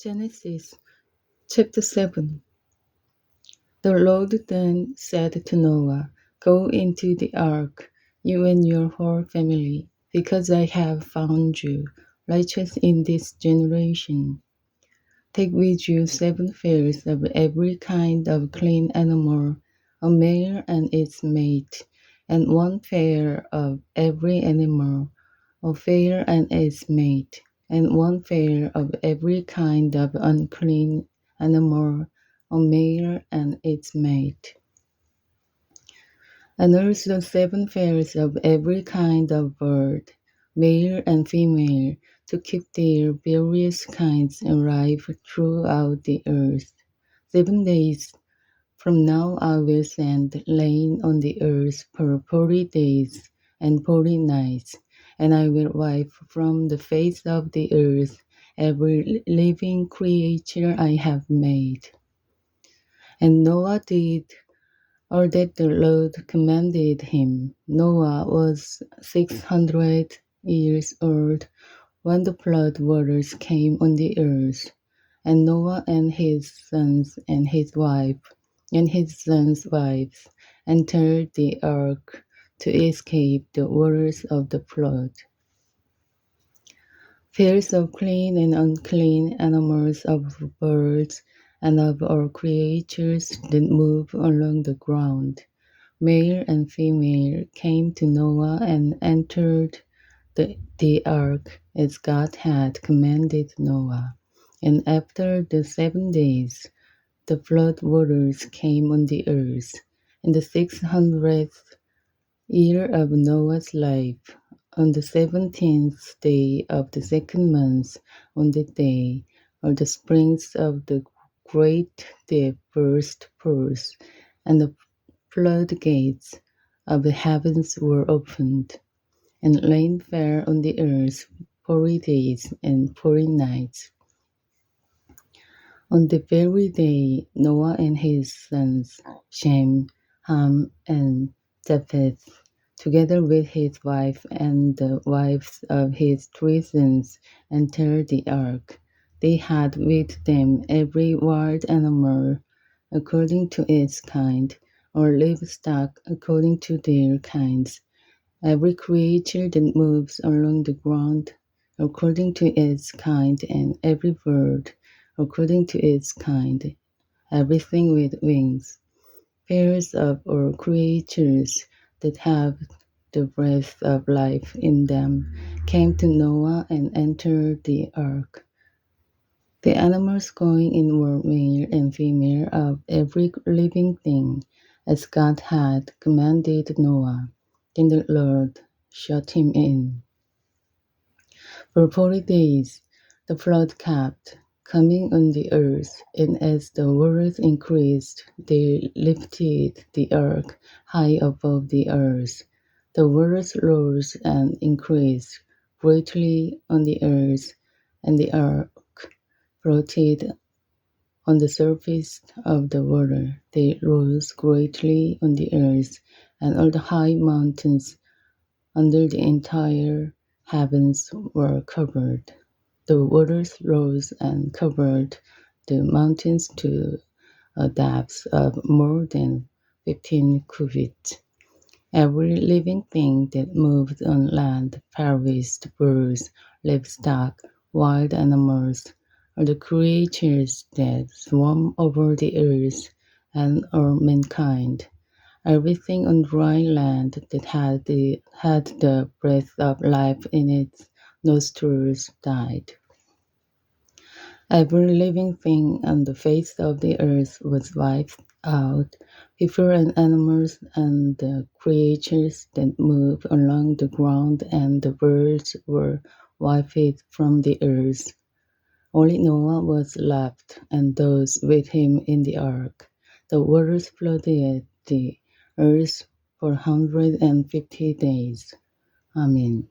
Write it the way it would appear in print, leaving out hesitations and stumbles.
Genesis chapter 7. The Lord then said to Noah, "Go into the ark, you and your whole family, because I have found you righteous in this generation. Take with you 7 pairs of every kind of clean animal, a male and its mate, and 1 pair of every animal, a pair and its mate, and 1 pair of every kind of unclean animal, a male and its mate. And also 7 pairs of every kind of bird, male and female, to keep their various kinds alive throughout the earth. 7 days from now I will send rain on the earth for 40 days and 40 nights, and I will wipe from the face of the earth every living creature I have made." And Noah did all that the Lord commanded him. Noah was 600 years old when the flood waters came on the earth, and Noah and his sons and his wife and his sons' wives entered the ark to escape the waters of the flood. Pairs of clean and unclean animals, of birds, and of all creatures that move along the ground, male and female, came to Noah and entered the ark as God had commanded Noah. And after the 7 days, the flood waters came on the earth. In the 600th year of Noah's life, on the 17th day of the 2nd month, on the day of the springs of the great deep burst forth, and the floodgates of the heavens were opened, and rain fell on the earth 40 days and 40 nights. On the very day, Noah and his sons, Shem, Ham, and Japheth, together with his wife and the wives of his 3 sons, entered the ark. They had with them every wild animal according to its kind, or livestock according to their kinds, every creature that moves along the ground according to its kind, and every bird according to its kind, everything with wings. Pairs of all creatures that have the breath of life in them came to Noah and entered the ark. The animals going in were male and female of every living thing, as God had commanded Noah. Then the Lord shut him in. For 40 days the flood kept coming on the earth, and as the waters increased, they lifted the ark high above the earth. The waters rose and increased greatly on the earth, and the ark floated on the surface of the water. They rose greatly on the earth, and all the high mountains under the entire heavens were covered. The waters rose and covered the mountains to a depth of more than 15 cubits. Every living thing that moved on land perished: birds, livestock, wild animals, all the creatures that swarm over the earth, and all mankind. Everything on dry land that had the breath of life in its nostrils died. Every living thing on the face of the earth was wiped out, people and animals, and the creatures that move along the ground, and the birds were wiped from the earth. Only Noah was left, and those with him in the ark. The waters flooded the earth for 150 days. Amen.